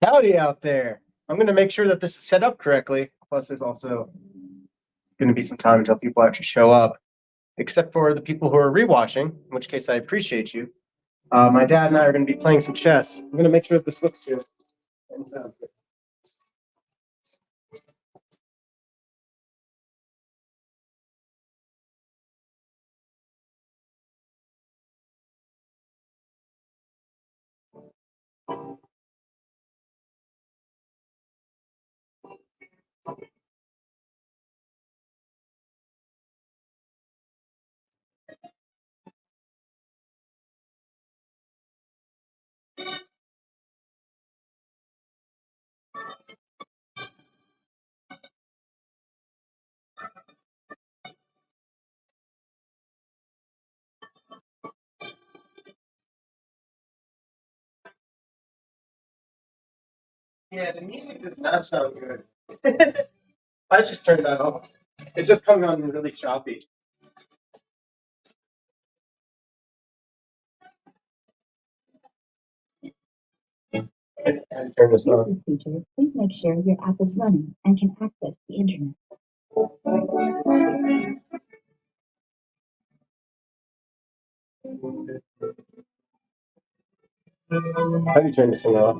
Howdy out there. I'm going to make sure that this is set up correctly. Plus, there's also going to be some time until people actually show up, except for the people who are rewatching, in which case I appreciate you. My dad and I are going to be playing some chess. I'm going to make sure that this looks good. And, yeah, the music does not sound good. I just turned that off. It's just coming on really choppy. I turn this on. Use this feature, please make sure your app is running and can access the internet. How do you turn this thing off?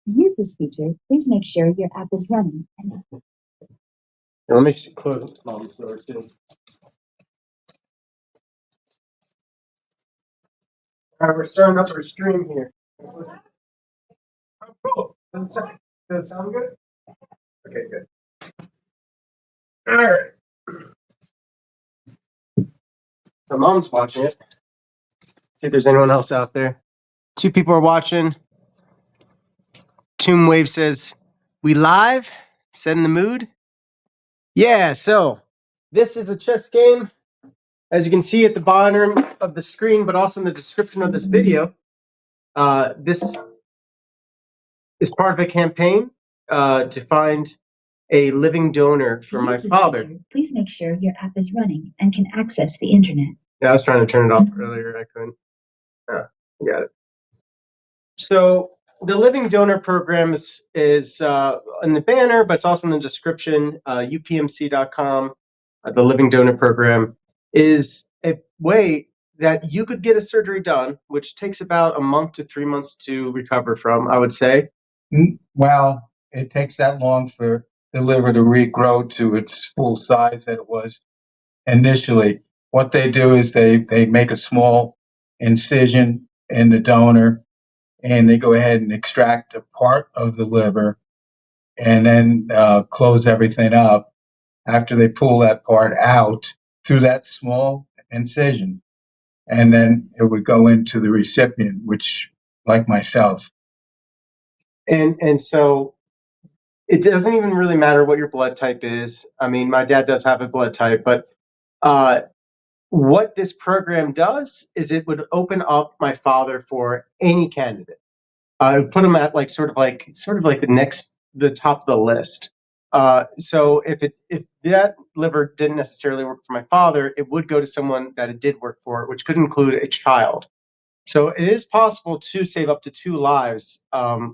To use this feature, please make sure your app is running and Let me close the mom's door too. All right, we're starting up our stream here. Oh, cool. Does it sound good? Okay, good. All right. So mom's watching it. See if there's anyone else out there. Two people are watching. Tomb Wave says, "We live? Set in the mood?" Yeah, so this is a chess game. As you can see at the bottom of the screen, but also in the description of this video, this is part of a campaign to find a living donor for my father. feature, please make sure your app is running and can access the internet. Yeah, I was trying to turn it off earlier. I couldn't. You got it. So the Living Donor Program is in the banner, but it's also in the description. UPMC.com. The Living Donor Program is a way that you could get a surgery done, which takes about a month to 3 months to recover from, I would say. Well, it takes that long for the liver to regrow to its full size that it was initially. What they do is they make a small incision in the donor and they go ahead and extract a part of the liver and then close everything up after they pull that part out through that small incision. And then it would go into the recipient, which, like myself. And so it doesn't even really matter what your blood type is. I mean, my dad does have a blood type, but what this program does is it would open up my father for any candidate. I would put him at sort of like the top of the list. So if that liver didn't necessarily work for my father, it would go to someone that it did work for, which could include a child. So it is possible to save up to 2 lives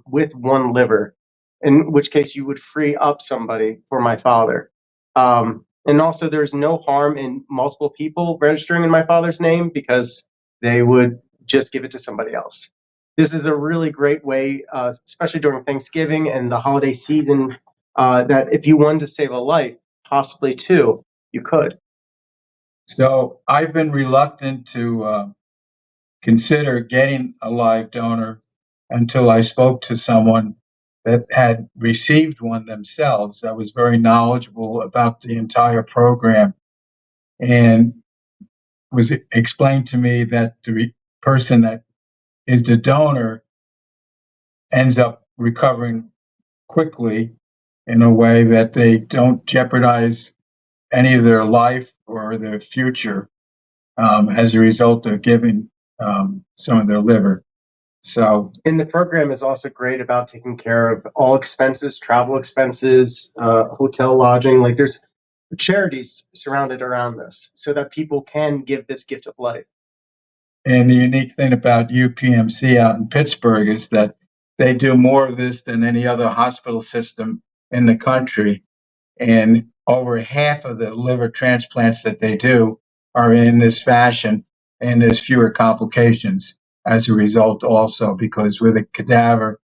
with one liver, in which case you would free up somebody for my father. And also, there's no harm in multiple people registering in my father's name because they would just give it to somebody else. This is a really great way, especially during Thanksgiving and the holiday season, that if you wanted to save a life, possibly 2, you could. So I've been reluctant to consider getting a live donor until I spoke to someone that had received one themselves that was very knowledgeable about the entire program and was explained to me that the person that is the donor ends up recovering quickly in a way that they don't jeopardize any of their life or their future as a result of giving some of their liver. So, and the program is also great about taking care of all expenses, travel expenses, hotel lodging. Like there's charities surrounded around this so that people can give this gift of life. And the unique thing about UPMC out in Pittsburgh is that they do more of this than any other hospital system in the country. And over half of the liver transplants that they do are in this fashion, and there's fewer complications as a result also, because with a cadaver,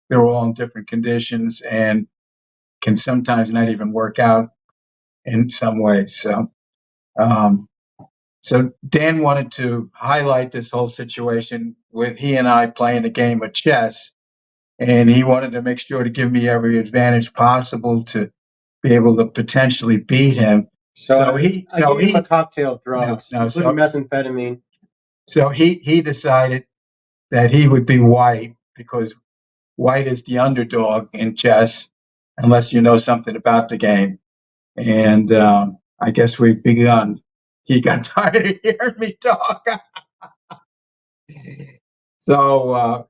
they're all in different conditions and can sometimes not even work out in some ways. So Dan wanted to highlight this whole situation with he and I playing a game of chess, and he wanted to make sure to give me every advantage possible to be able to potentially beat him. I gave him a cocktail of drugs, including methamphetamine. So he decided that he would be white because white is the underdog in chess, unless you know something about the game. And I guess we've begun. He got tired of hearing me talk. So,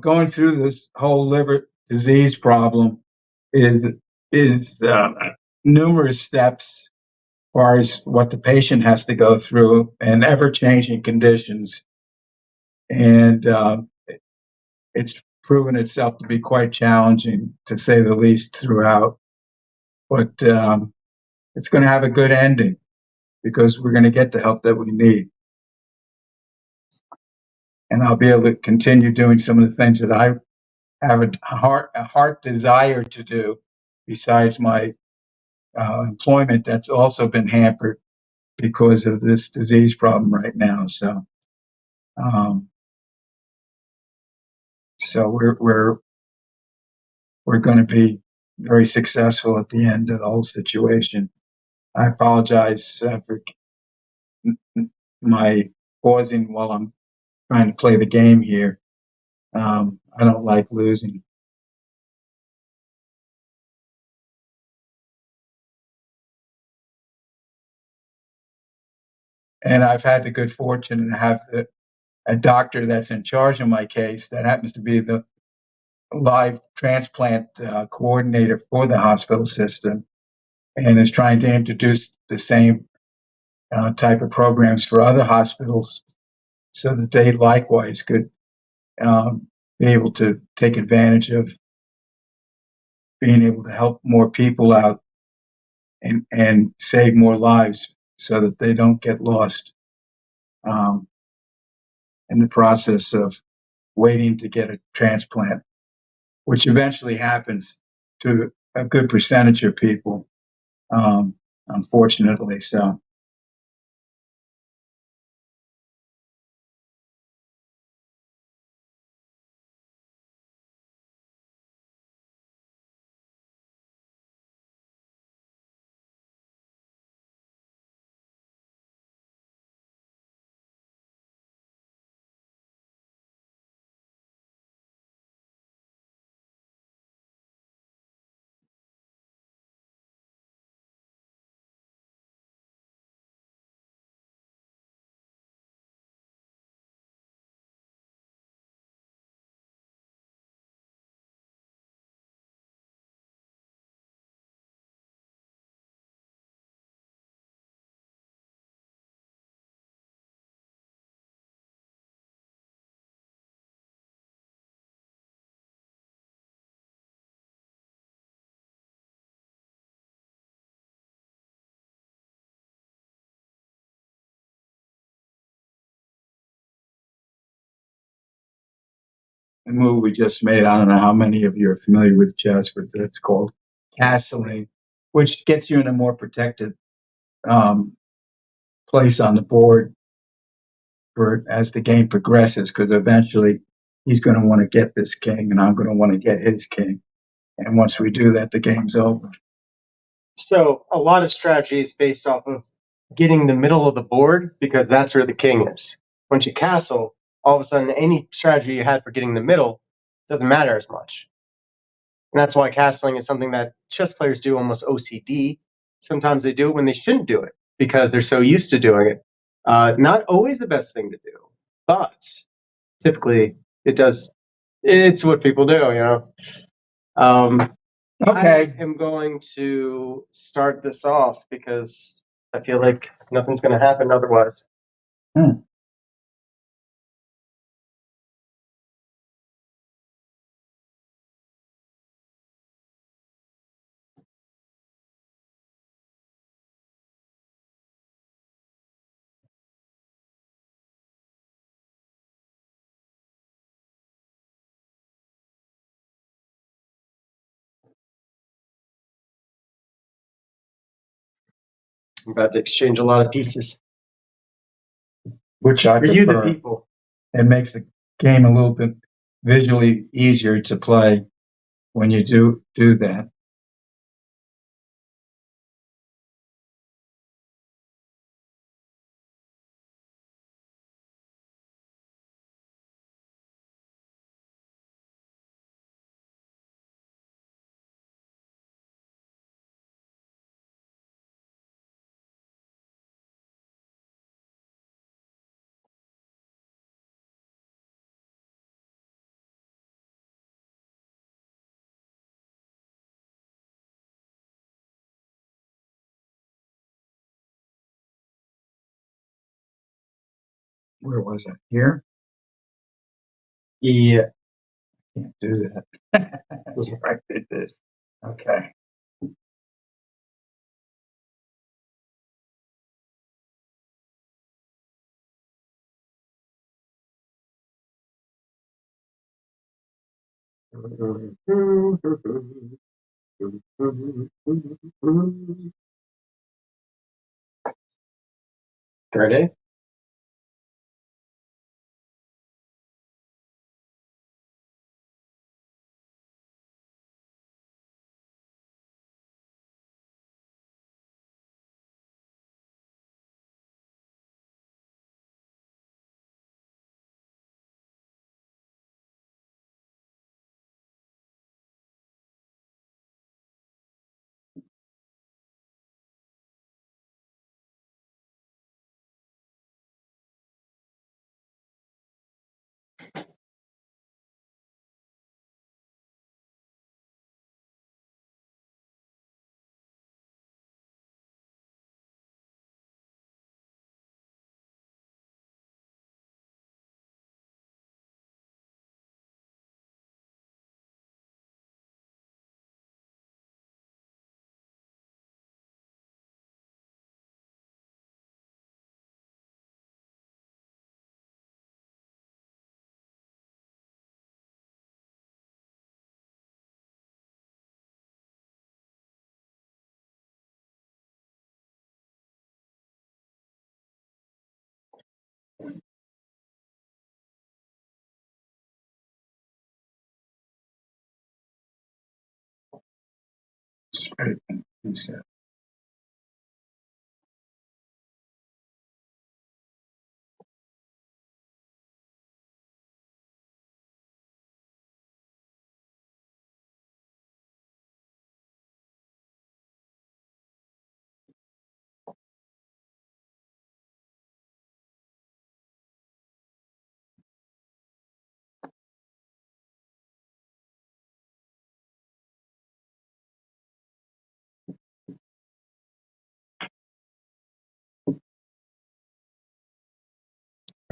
going through this whole liver disease problem is numerous steps as far as what the patient has to go through and ever-changing conditions. And it's proven itself to be quite challenging, to say the least, throughout. But it's going to have a good ending because we're going to get the help that we need. And I'll be able to continue doing some of the things that I have a heart desire to do besides my employment that's also been hampered because of this disease problem right now. So we're going to be very successful at the end of the whole situation. I apologize for my pausing while I'm trying to play the game here. I don't like losing. And I've had the good fortune to have a doctor that's in charge of my case that happens to be the live transplant coordinator for the hospital system and is trying to introduce the same type of programs for other hospitals so that they likewise could be able to take advantage of being able to help more people out and save more lives so that they don't get lost in the process of waiting to get a transplant, which eventually happens to a good percentage of people, unfortunately. So. The move we just made, I don't know how many of you are familiar with chess, but it's called castling, which gets you in a more protected place on the board for as the game progresses, because eventually he's going to want to get this king and I'm going to want to get his king. And once we do that, the game's over. So a lot of strategy is based off of getting the middle of the board because that's where the king is. Once you castle, all of a sudden any strategy you had for getting the middle doesn't matter as much. And that's why castling is something that chess players do almost OCD. Sometimes they do it when they shouldn't do it because they're so used to doing it. Not always the best thing to do, but typically it does. It's what people do, you know. Okay. I am going to start this off because I feel like nothing's going to happen otherwise. I'm about to exchange a lot of pieces. Which I For you, the prefer. people. It makes the game a little bit visually easier to play when you do that. Where was it? Here? Yeah. Can't do that. That's right. I did this. Okay. Friday. Straight. He said.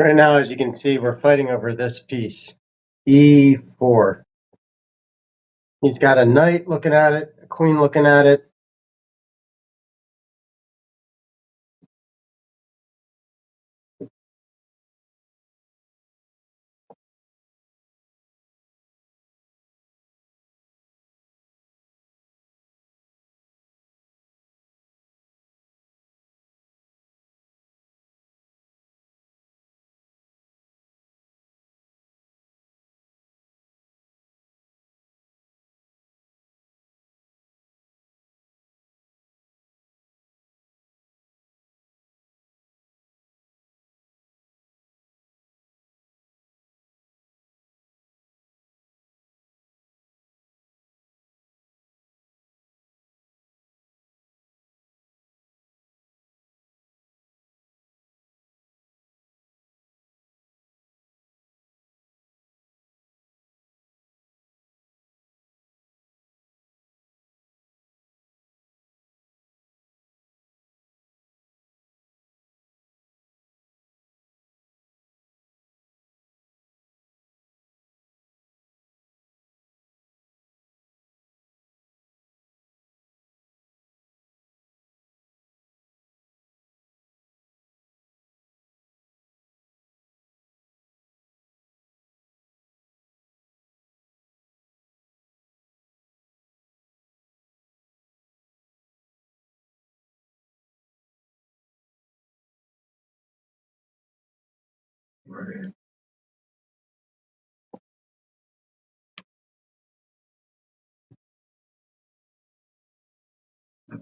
Right now, as you can see, we're fighting over this piece. E4. He's got a knight looking at it, a queen looking at it.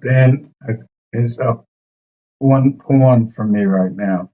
Dan is up one pawn for me right now.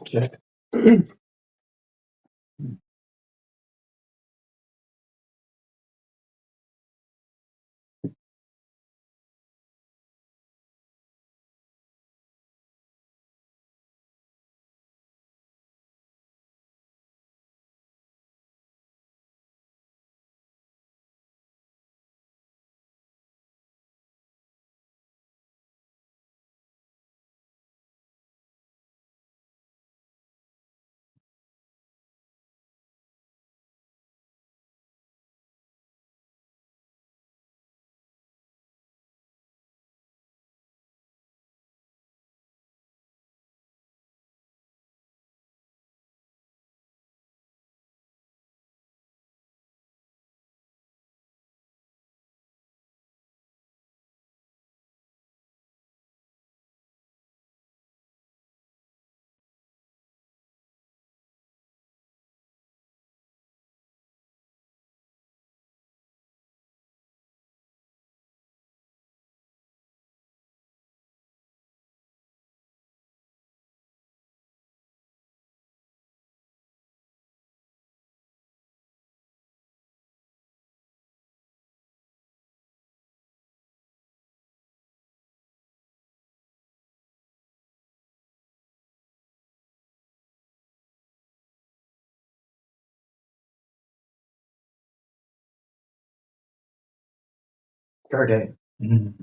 Okay. Starday. Mhm.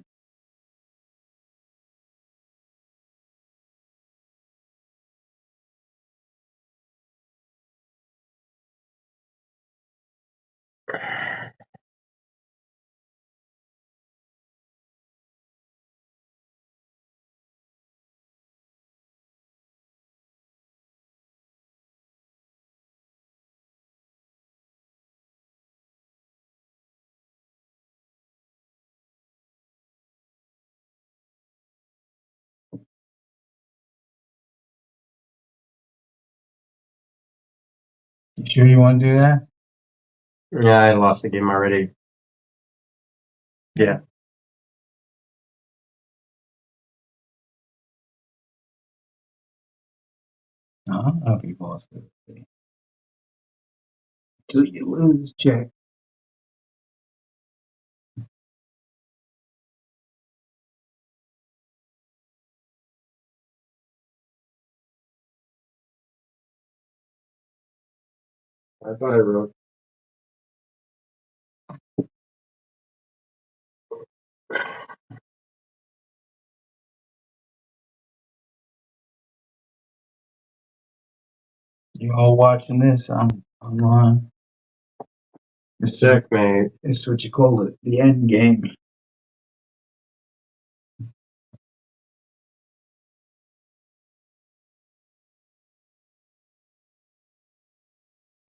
You sure you want to do that? Yeah, I lost the game already. Yeah. No, I don't know if you lost it. Till you lose, check. I thought I wrote. You all watching this online? This Checkmate. is what you call it, the end game.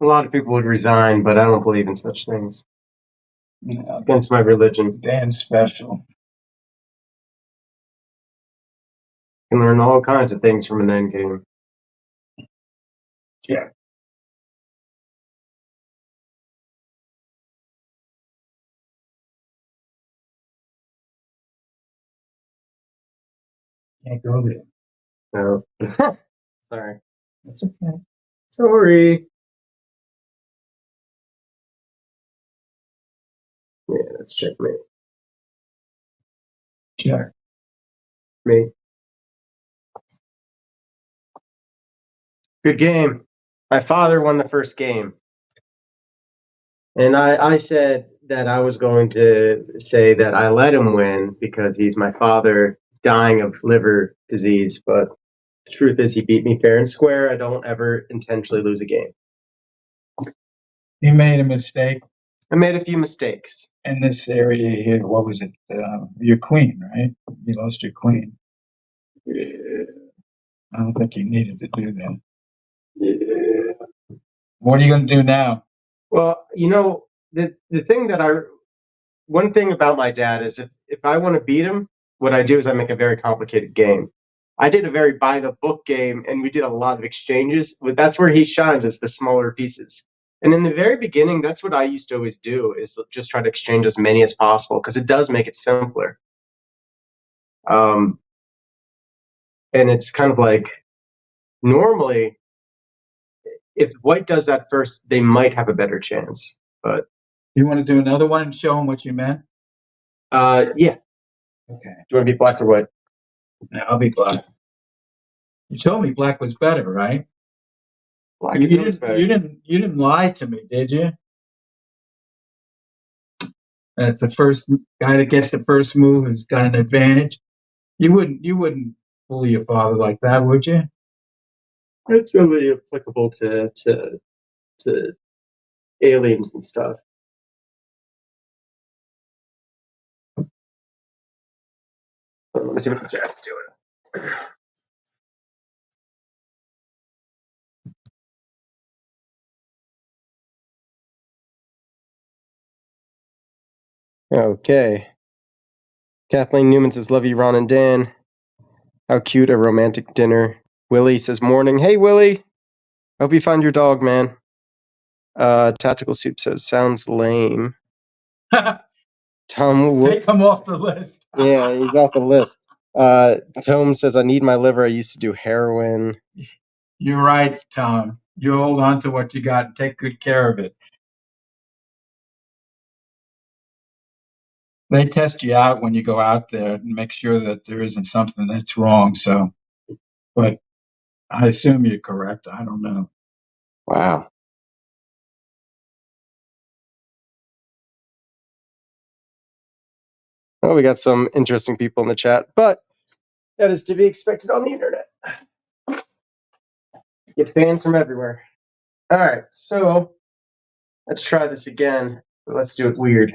A lot of people would resign, but I don't believe in such things. You know, Against my religion. Dan's special. You can learn all kinds of things from an end game. Yeah. Can't go there. No. Sorry. That's okay. Sorry. Yeah, that's checkmate. Check. Me. Good game. My father won the first game. And I said that I was going to say that I let him win because he's my father dying of liver disease. But the truth is, he beat me fair and square. I don't ever intentionally lose a game. He made a mistake I made a few mistakes. in this area here. What was it? Your queen, right? You lost your queen. I don't think you needed to do that. Yeah. What are you going to do now? Well, one thing about my dad is if I want to beat him, what I do is I make a very complicated game. I did a very by the book game, and we did a lot of exchanges. But that's where he shines, is the smaller pieces. And in the very beginning, that's what I used to always do, is just try to exchange as many as possible because it does make it simpler. And it's kind of like normally, if white does that first, they might have a better chance. But You want to do another one and show them what you meant? yeah. Okay. Do you want to be black or white? No, I'll be black. You told me black was better, right? Black You is always didn't. better. You didn't lie to me, did you? That the first guy that gets the first move has got an advantage. You wouldn't bully your father like that, would you? It's only applicable to aliens and stuff. Let me see what the chat's doing. Okay. Kathleen Newman says, "Love you, Ron and Dan. How cute, a romantic dinner." Willie says, "Morning." Hey, Willie. Hope you find your dog, man. Tactical Soup says, "Sounds lame." Tom Take him off the list. Yeah, he's off the list. Tom says, "I need my liver. I used to do heroin." You're right, Tom. You hold on to what you got and take good care of it. They test you out when you go out there and make sure that there isn't something that's wrong. So, but I assume you're correct. I don't know. Wow. Well, we got some interesting people in the chat, but that is to be expected on the internet. Get fans from everywhere. All right, so let's try this again, but let's do it weird.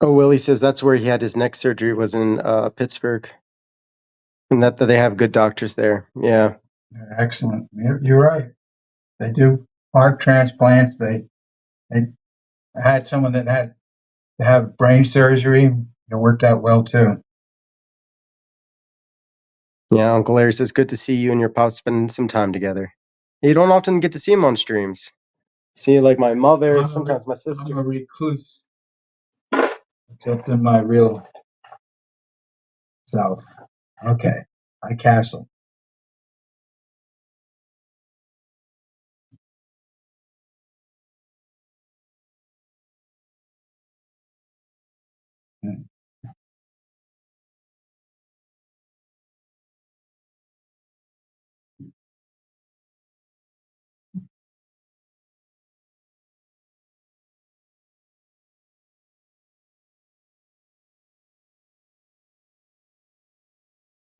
Oh, Willie says that's where he had his neck surgery, was in Pittsburgh, and that they have good doctors there. Yeah. Excellent. You're right. They do heart transplants. They had someone that had to have brain surgery. It worked out well too. Yeah, Uncle Larry says, "Good to see you and your pop spending some time together." You don't often get to see him on streams. See, like my mother, sometimes my I'm sister. a recluse, except in my real self. Okay, I castle. Hmm.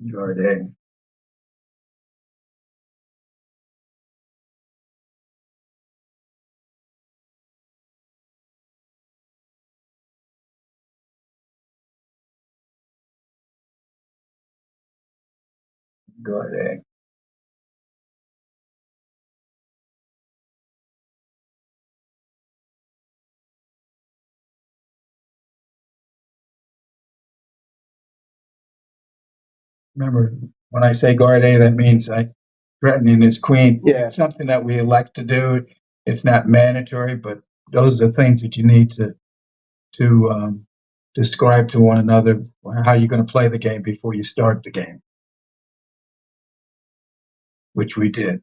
Guard A. Guard A. Remember, when I say guard A, that means I threatening his queen. Yeah. It's something that we elect to do. It's not mandatory, but those are things that you need to describe to one another how you're going to play the game before you start the game, which we did.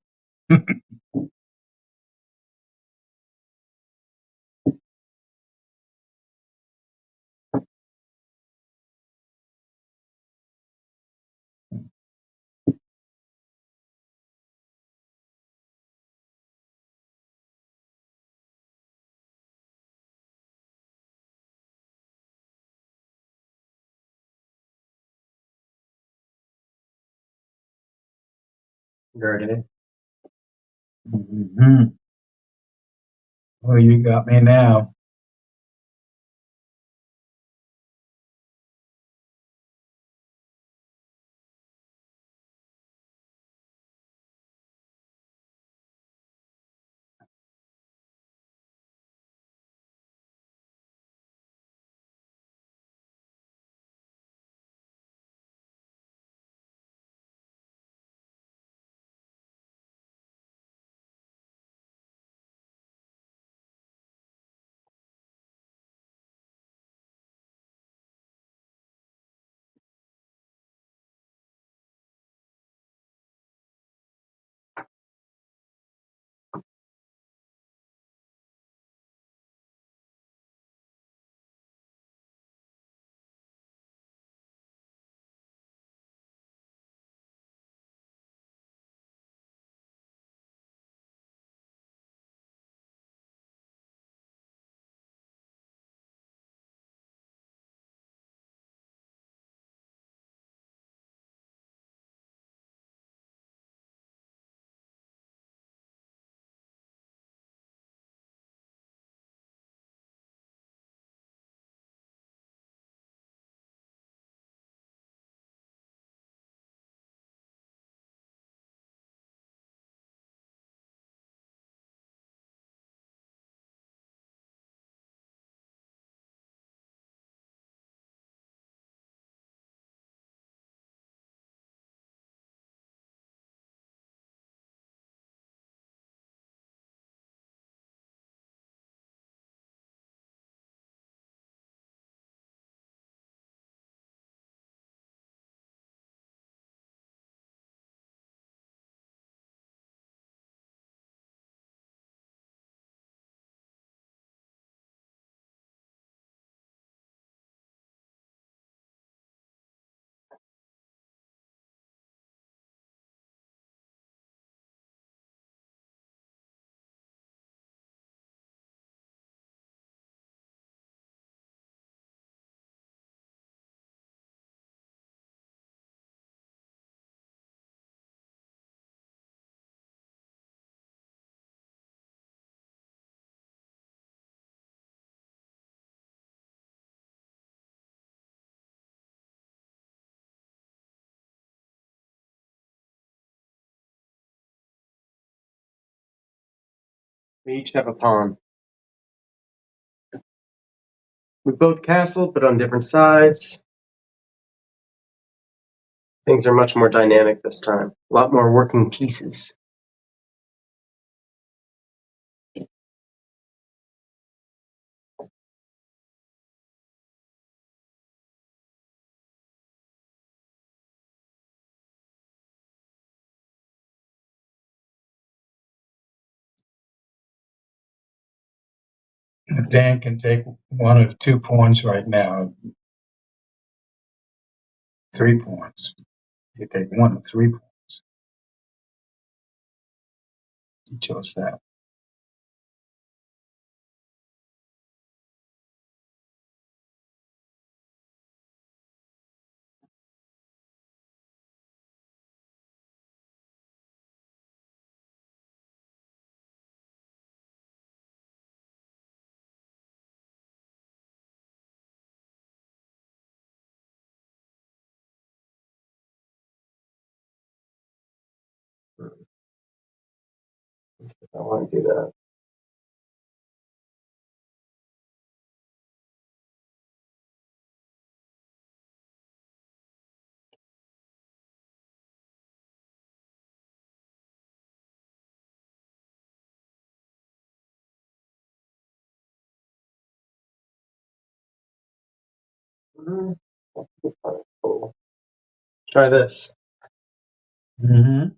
Guard A. Mm-hmm. Well, you got me now. We each have a pawn. We both castled, but on different sides. Things are much more dynamic this time. A lot more working pieces. Dan can take one of 2 pawns right now. 3 pawns. You take one of 3 pawns. He chose that. I want to do that. Mhm. Cool. Try this. Mm-hmm.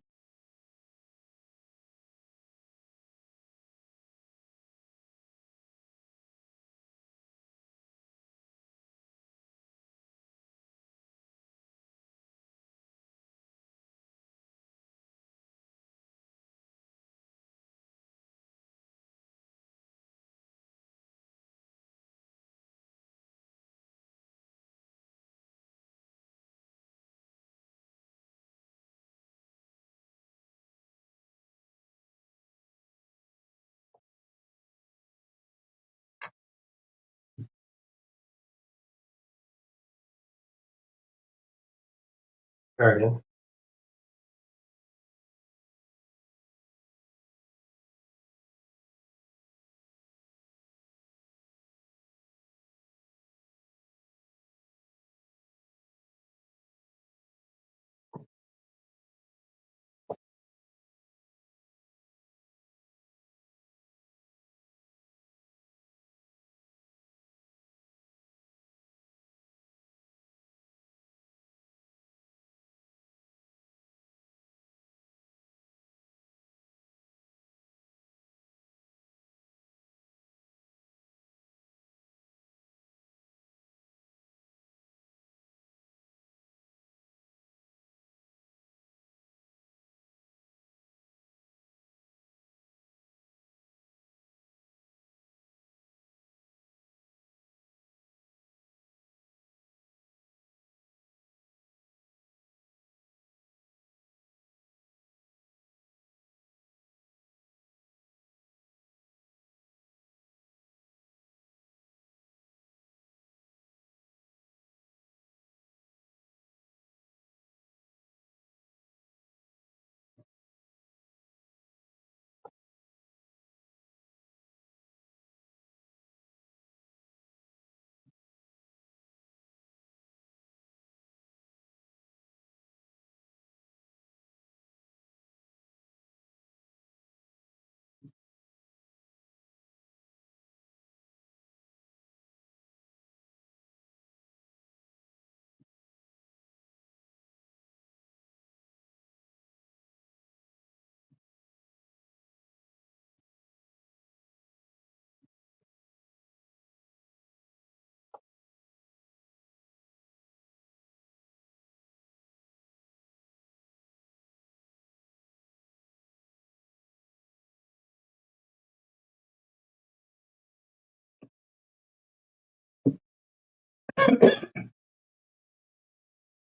All right.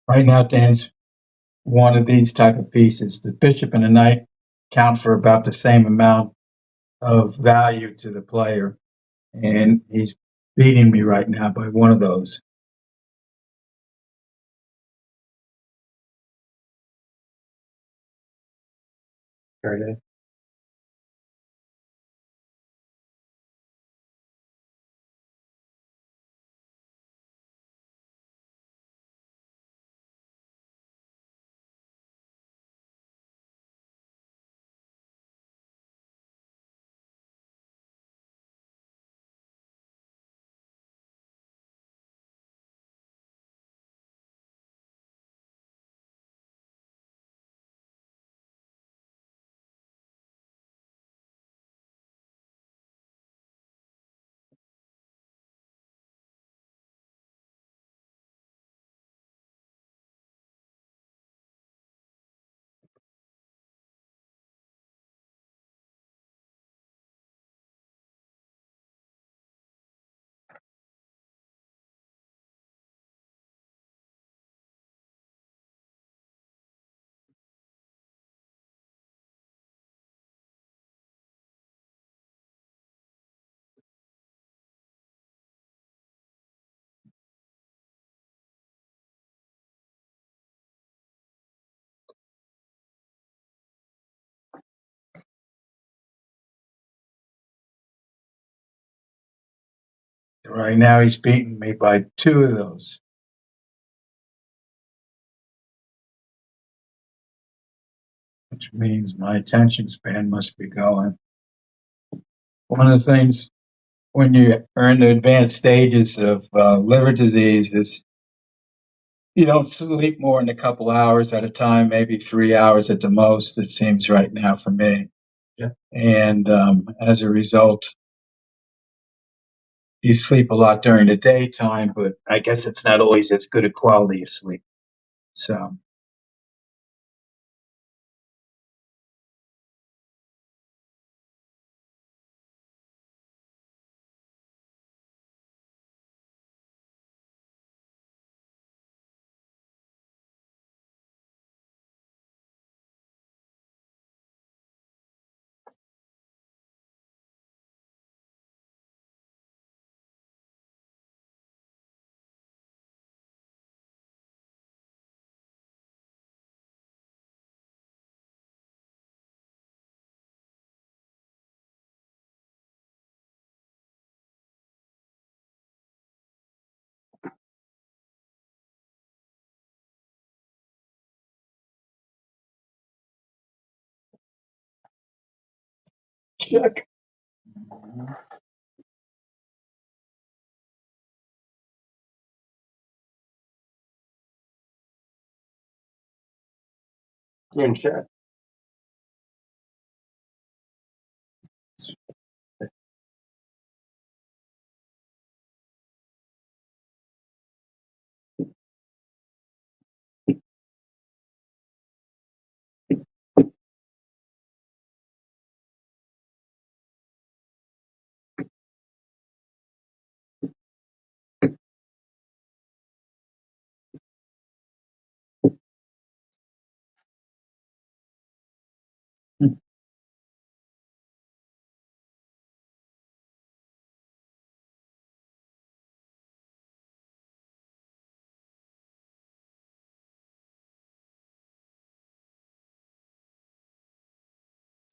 Right now, Dan's one of these type of pieces. The bishop and the knight count for about the same amount of value to the player, and he's beating me right now by one of those. All right. Right now, he's beating me by 2 of those. Which means my attention span must be going. One of the things when you are in the advanced stages of liver disease is you don't sleep more than a couple hours at a time, maybe 3 hours at the most, it seems right now for me. Yeah. And as a result, you sleep a lot during the daytime, but I guess it's not always as good a quality of sleep. So, Check. Doing check.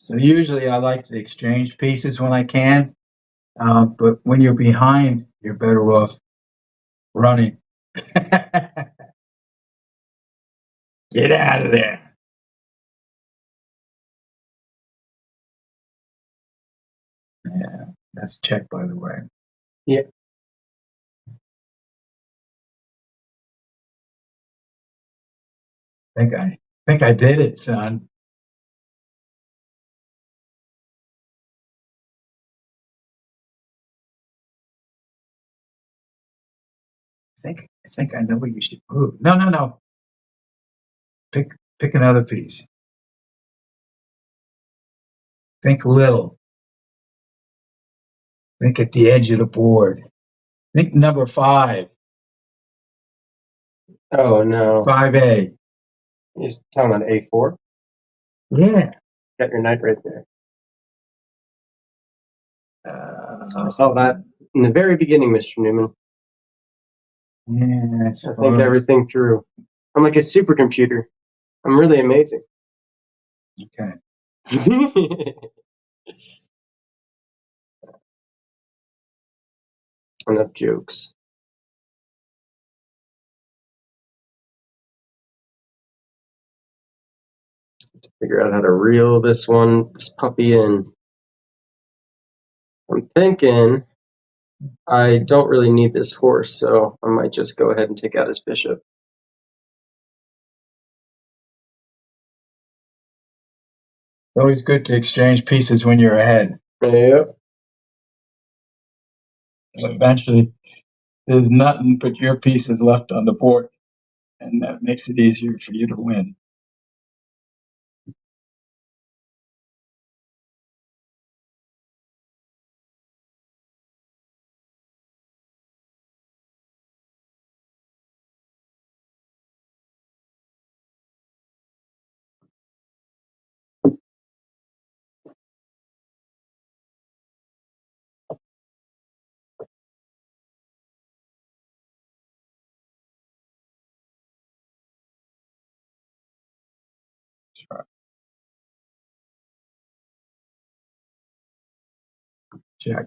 so usually I like to exchange pieces when I can, but when you're behind, you're better off running. Get out of there. Yeah, that's check, by the way. Yeah. Think I did it, son. I think I know what you should move. No, no, no. Pick another piece. Think little. Think at the edge of the board. Think number 5. Oh no. 5A. You're talking about A4? Yeah. Got your knight right there. I saw that in the very beginning, Mr. Newman. Yeah, I think everything through. I'm like a supercomputer. I'm really amazing. Okay. Enough jokes. Figure out how to reel this puppy in. I'm thinking I don't really need this horse, so I might just go ahead and take out his bishop. It's always good to exchange pieces when you're ahead. Yep. Eventually, there's nothing but your pieces left on the board, and that makes it easier for you to win. Sure. Check.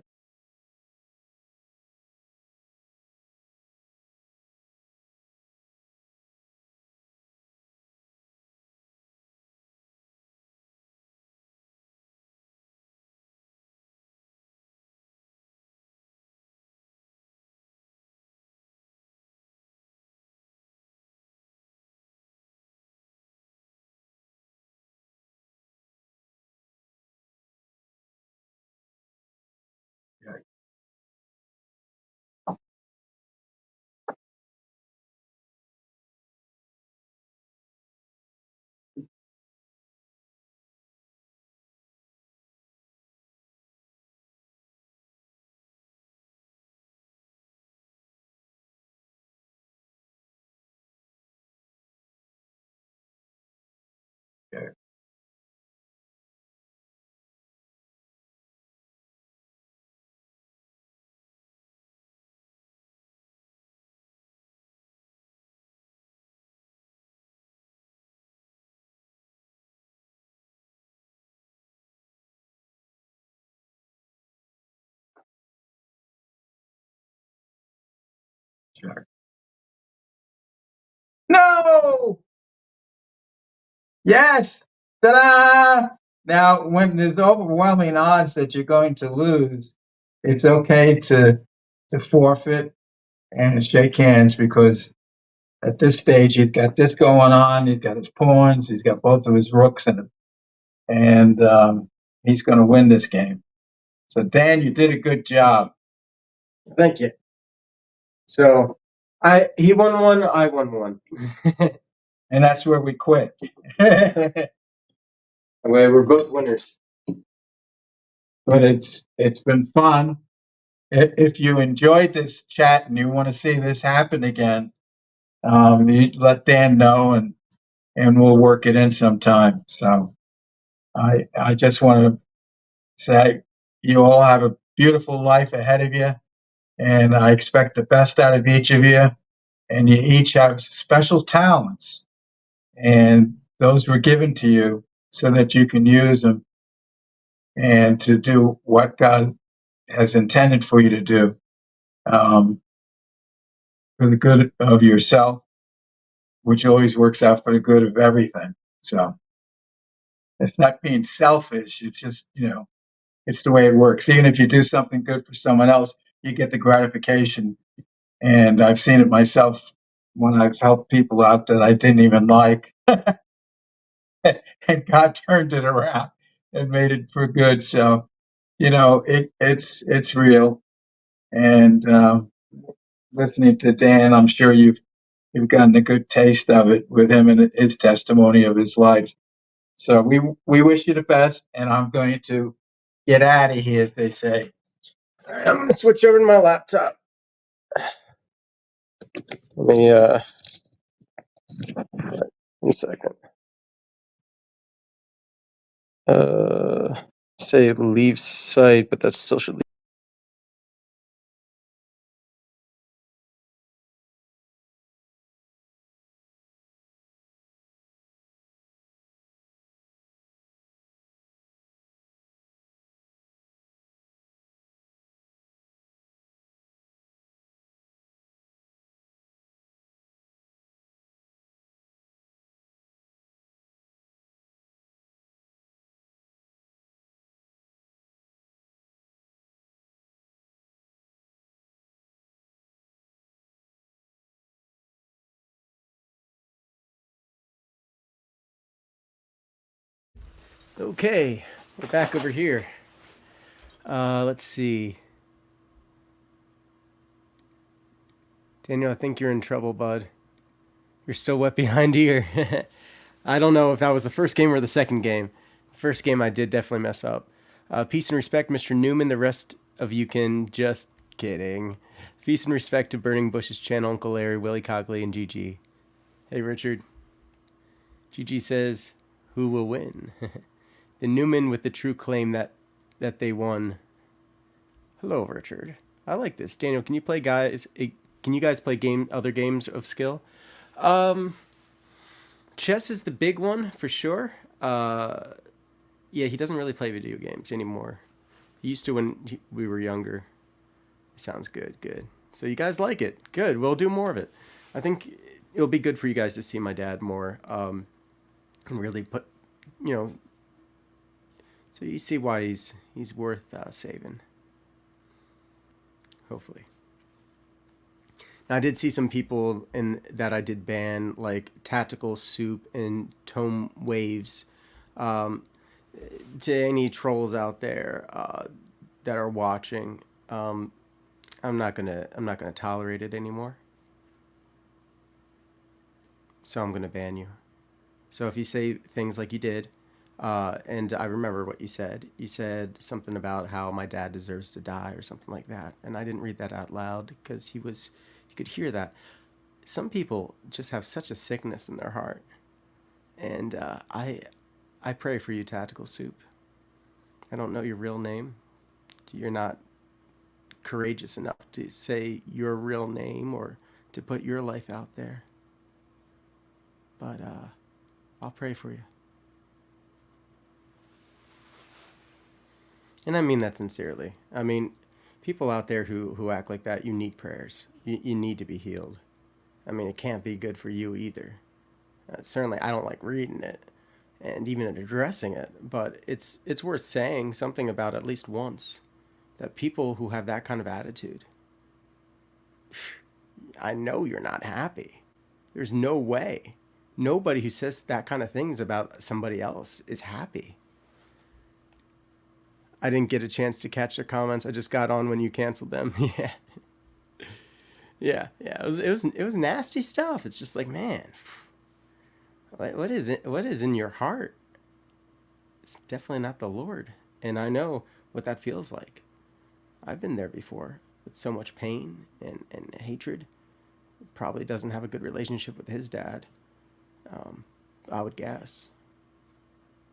Okay. Sure. No! Yes! Ta-da! Now, when there's overwhelming odds that you're going to lose, it's okay to forfeit and shake hands because at this stage he's got this going on. He's got his pawns. He's got both of his rooks, and he's going to win this game. So, Dan, you did a good job. Thank you. So he won one, I won one. And that's where we quit. We're both winners. But it's been fun. If you enjoyed this chat and you want to see this happen again, you let Dan know and we'll work it in sometime. So I just want to say you all have a beautiful life ahead of you, and I expect the best out of each of you. And you each have special talents, and those were given to you so that you can use them and to do what God has intended for you to do, for the good of yourself, which always works out for the good of everything. So it's not being selfish. It's just, it's the way it works. Even if you do something good for someone else, you get the gratification. And I've seen it myself when I've helped people out that I didn't even like. And God turned it around and made it for good. So, it's real. And listening to Dan, I'm sure you've gotten a good taste of it with him and his testimony of his life. So we wish you the best, and I'm going to get out of here, as they say. I'm going to switch over to my laptop. Let me, a second. Say leave site, but that still should leave. Okay, we're back over here. Let's see. Daniel, I think you're in trouble, bud. You're still wet behind ear. I don't know if that was the first game or the second game. First game I did definitely mess up. Peace and respect, Mr. Newman. The rest of you can just kidding. Peace and respect to Burning Bush's channel, Uncle Larry, Willie Cogley, and GG. Hey, Richard. GG says, who will win? The Newman with the true claim that they won. Hello, Richard. I like this. Daniel, can you play guys? Can you guys play other games of skill? Chess is the big one for sure. Yeah, he doesn't really play video games anymore. He used to when we were younger. Sounds good, good. So you guys like it? Good. We'll do more of it. I think it'll be good for you guys to see my dad more, and really put, so you see why he's worth saving. Hopefully. Now, I did see some people that I did ban, like Tactical Soup and Tome Waves. To any trolls out there that are watching, I'm not gonna tolerate it anymore. So I'm gonna ban you. So if you say things like you did, and I remember what you said. You said something about how my dad deserves to die or something like that, and I didn't read that out loud because you could hear that. Some people just have such a sickness in their heart, and I pray for you, Tactical Soup. I don't know your real name. You're not courageous enough to say your real name or to put your life out there. But I'll pray for you. And I mean that sincerely. I mean, people out there who act like that, you need prayers. You need to be healed. I mean, it can't be good for you either. Certainly, I don't like reading it and even addressing it, but it's worth saying something about at least once. That people who have that kind of attitude, I know you're not happy. There's no way. Nobody who says that kind of things about somebody else is happy. I didn't get a chance to catch their comments. I just got on when you canceled them. Yeah. It was nasty stuff. It's just like, man, what is it? What is in your heart? It's definitely not the Lord, and I know what that feels like. I've been there before with so much pain and hatred. Probably doesn't have a good relationship with his dad. I would guess.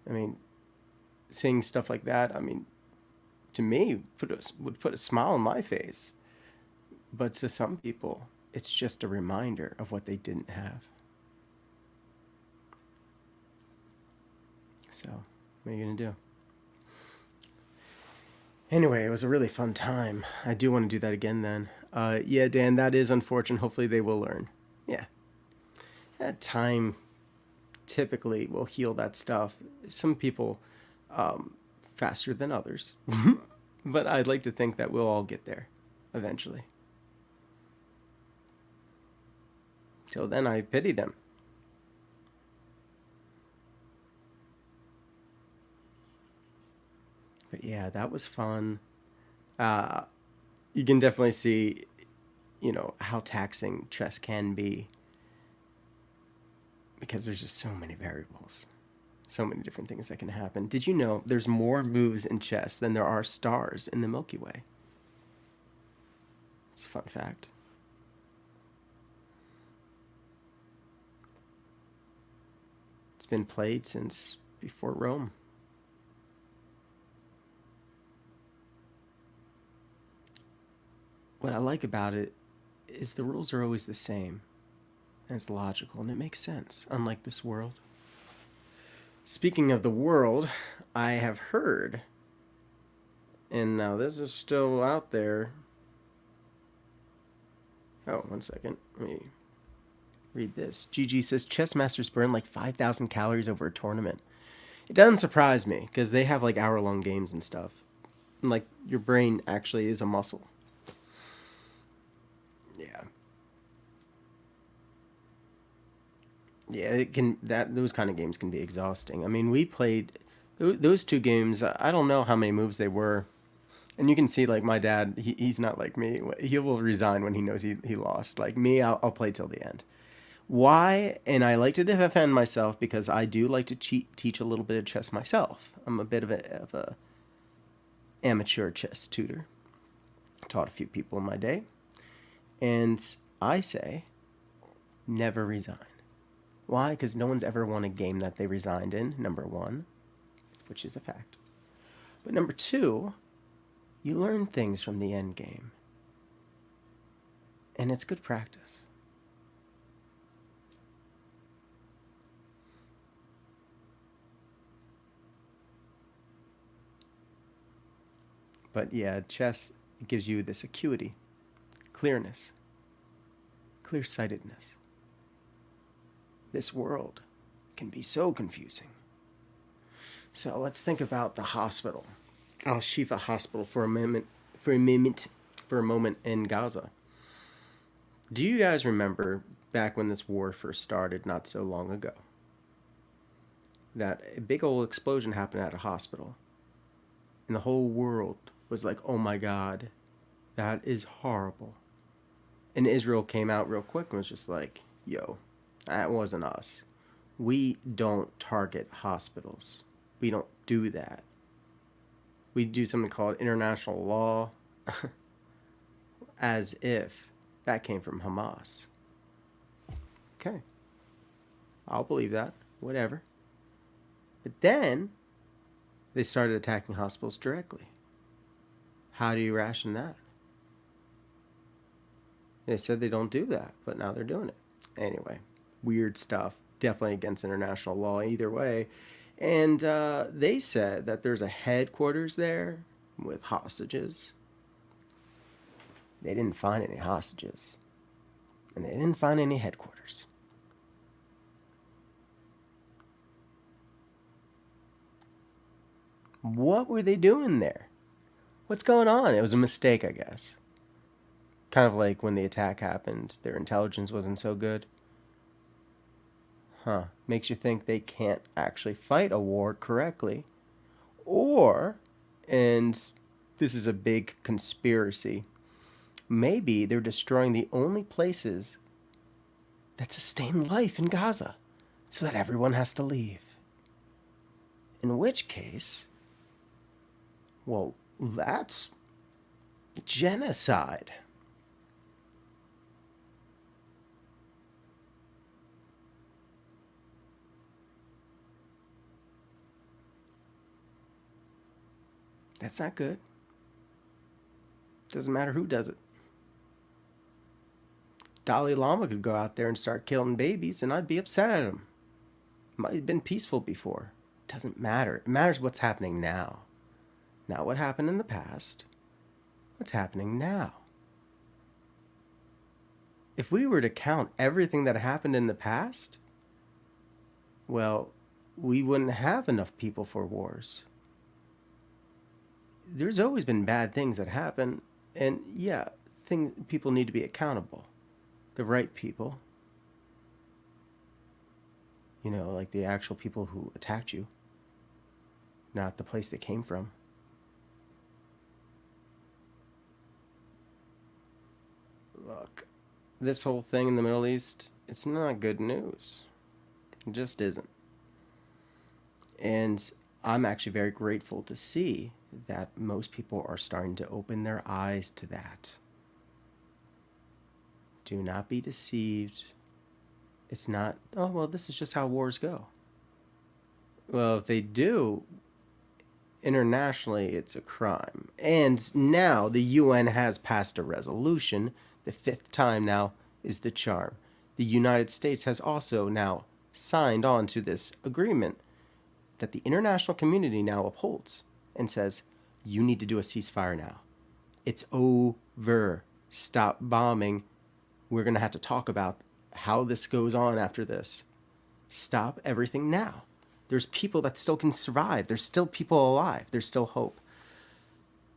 I mean, seeing stuff like that, I mean, to me, would put a smile on my face. But to some people, it's just a reminder of what they didn't have. So, what are you going to do? Anyway, it was a really fun time. I do want to do that again then. Yeah, Dan, that is unfortunate. Hopefully they will learn. Yeah. That time typically will heal that stuff. Some people faster than others. But I'd like to think that we'll all get there eventually. Till then, I pity them. But yeah, that was fun. You can definitely see, how taxing chess can be. Because there's just so many variables. So many different things that can happen. Did you know there's more moves in chess than there are stars in the Milky Way? It's a fun fact. It's been played since before Rome. What I like about it is the rules are always the same. And it's logical and it makes sense, unlike this world. Speaking of the world, I have heard, and now this is still out there. Oh, 1 second. Let me read this. GG says chess masters burn like 5,000 calories over a tournament. It doesn't surprise me because they have like hour-long games and stuff. And like your brain actually is a muscle. Yeah. Yeah, those kind of games can be exhausting. I mean, we played those two games. I don't know how many moves they were, and you can see like my dad. He's not like me. He will resign when he knows he lost. Like me, I'll play till the end. Why? And I like to defend myself because I do like to teach a little bit of chess myself. I'm a bit of a amateur chess tutor. Taught a few people in my day, and I say, never resign. Why? Because no one's ever won a game that they resigned in, number one, which is a fact. But number two, you learn things from the end game. And it's good practice. But yeah, chess gives you this acuity, clearness, clear-sightedness. This world can be so confusing. So let's think about the hospital, Al-Shifa Hospital for a moment in Gaza. Do you guys remember back when this war first started not so long ago? That a big old explosion happened at a hospital. And the whole world was like, oh my God, that is horrible. And Israel came out real quick and was just like, yo, that wasn't us. We don't target hospitals. We don't do that. We do something called international law, as if that came from Hamas. Okay. I'll believe that. Whatever. But then they started attacking hospitals directly. How do you ration that? They said they don't do that, but now they're doing it. Anyway, weird stuff. Definitely against international law either way. And they said that there's a headquarters there with hostages. They didn't find any hostages. And they didn't find any headquarters. What were they doing there? What's going on? It was a mistake, I guess. Kind of like when the attack happened, their intelligence wasn't so good. Huh. Makes you think they can't actually fight a war correctly. Or, and this is a big conspiracy, maybe they're destroying the only places that sustain life in Gaza so that everyone has to leave. In which case, well, that's genocide. That's not good. Doesn't matter who does it. Dalai Lama could go out there and start killing babies, and I'd be upset at him. Might have been peaceful before. Doesn't matter. It matters what's happening now. Not what happened in the past. What's happening now. If we were to count everything that happened in the past, well, we wouldn't have enough people for wars. There's always been bad things that happen, and yeah, people need to be accountable. The right people. You know, like the actual people who attacked you, not the place they came from. Look, this whole thing in the Middle East, it's not good news. It just isn't. And I'm actually very grateful to see that most people are starting to open their eyes to that. Do not be deceived. It's not, oh, well, this is just how wars go. Well, if they do, internationally, it's a crime. And now the UN has passed a resolution. The 5th time now is the charm. The United States has also now signed on to this agreement that the international community now upholds and says, you need to do a ceasefire now. It's over. Stop bombing. We're going to have to talk about how this goes on after this. Stop everything now. There's people that still can survive. There's still people alive. There's still hope.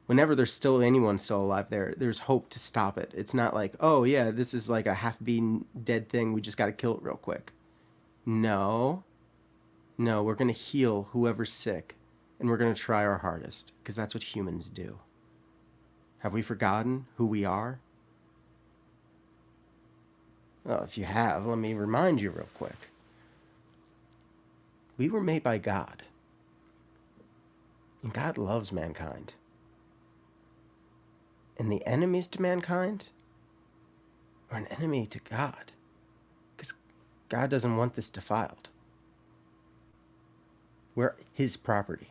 Whenever there's still anyone still alive there's hope to stop it. It's not like, oh yeah, this is like a half-beaten dead thing. We just got to kill it real quick. No, we're going to heal whoever's sick, and we're going to try our hardest, because that's what humans do. Have we forgotten who we are? Well, if you have, let me remind you real quick. We were made by God. And God loves mankind. And the enemies to mankind are an enemy to God. Because God doesn't want this defiled. We're His property.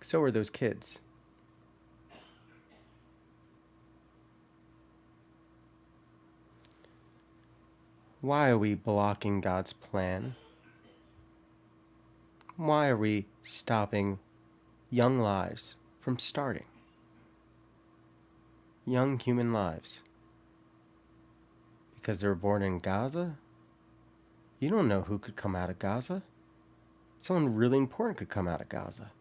So are those kids. Why are we blocking God's plan? Why are we stopping young lives from starting? Young human lives. Because they were born in Gaza? You don't know who could come out of Gaza. Someone really important could come out of Gaza.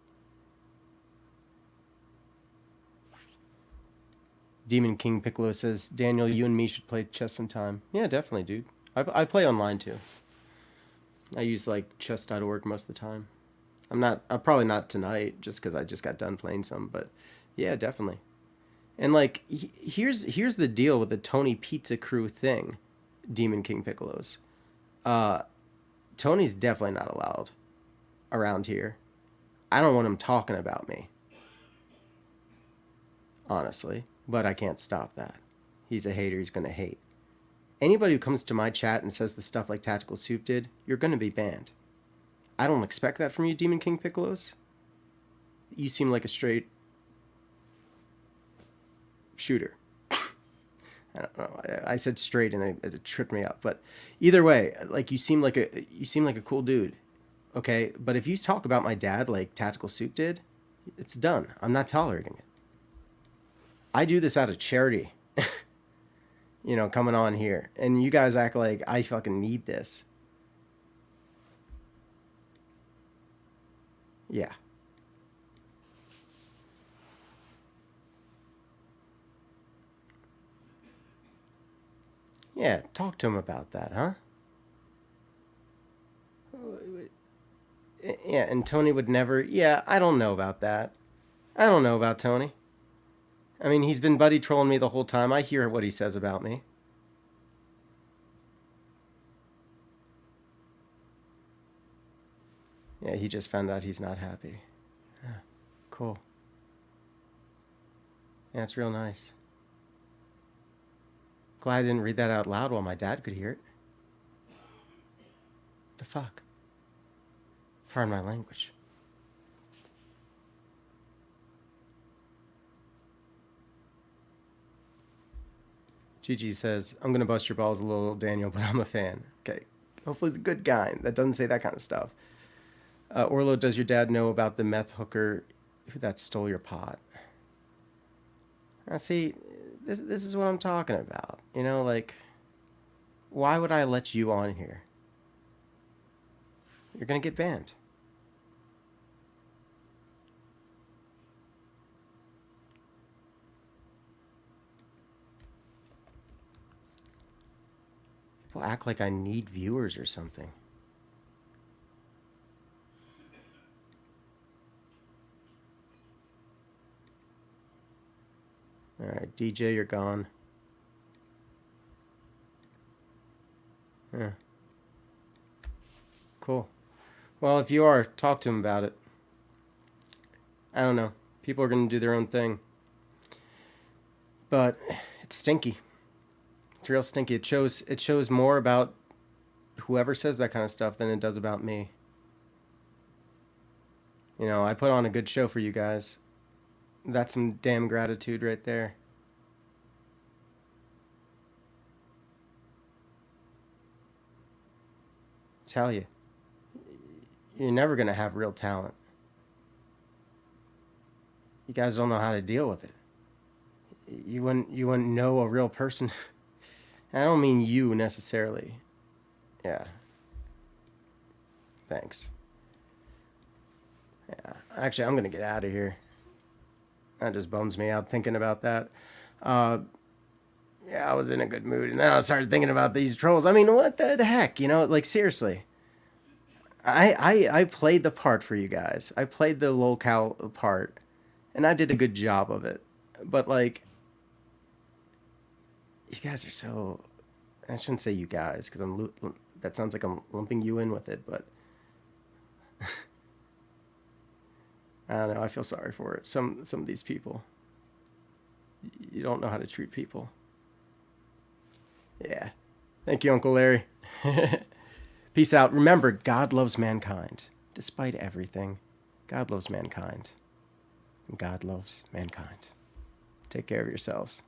Demon King Piccolo says, Daniel, you and me should play chess sometime. Yeah, definitely, dude. I play online too. I use like chess.org most of the time. I'm probably not tonight just because I just got done playing some, but yeah, definitely. And like, here's the deal with the Tony Pizza Crew thing, Demon King Piccolos. Tony's definitely not allowed around here. I don't want him talking about me, honestly, but I can't stop that. He's a hater. He's gonna hate. Anybody who comes to my chat and says the stuff like Tactical Soup did, you're going to be banned. I don't expect that from you, Demon King Piccolos. You seem like a straight shooter. I don't know. I said straight and it tripped me up. But either way, like you seem like a cool dude. Okay, but if you talk about my dad like Tactical Soup did, it's done. I'm not tolerating it. I do this out of charity. You know, coming on here. And you guys act like I fucking need this. Yeah. Yeah, talk to him about that, huh? Yeah, and Tony would never... Yeah, I don't know about that. I don't know about Tony. I mean, he's been buddy trolling me the whole time. I hear what he says about me. Yeah, he just found out he's not happy. Yeah, cool. Yeah, it's real nice. Glad I didn't read that out loud while my dad could hear it. The fuck? Pardon my language. Gigi says, I'm going to bust your balls a little, Daniel, but I'm a fan. Okay. Hopefully the good guy that doesn't say that kind of stuff. Orlo, does your dad know about the meth hooker that stole your pot? Now, see, this is what I'm talking about. You know, like, why would I let you on here? You're going to get banned. People act like I need viewers or something. All right, DJ, you're gone. Yeah. Cool. Well, if you are, talk to him about it. I don't know. People are going to do their own thing. But it's stinky. It's real stinky. It shows more about whoever says that kind of stuff than it does about me. You know, I put on a good show for you guys. That's some damn gratitude right there. Tell you, you're never going to have real talent. You guys don't know how to deal with it. You wouldn't know a real person. I don't mean you necessarily. Yeah. Thanks. Yeah. Actually, I'm going to get out of here. That just bums me out thinking about that. Yeah, I was in a good mood, and then I started thinking about these trolls. I mean, what the heck? You know, like, seriously. I played the part for you guys. I played the locale part, and I did a good job of it. But, like, you guys are so... I shouldn't say you guys, because that sounds like I'm lumping you in with it, but... I don't know, I feel sorry for it. Some of these people. You don't know how to treat people. Yeah. Thank you, Uncle Larry. Peace out. Remember, God loves mankind. Despite everything, God loves mankind. And God loves mankind. Take care of yourselves.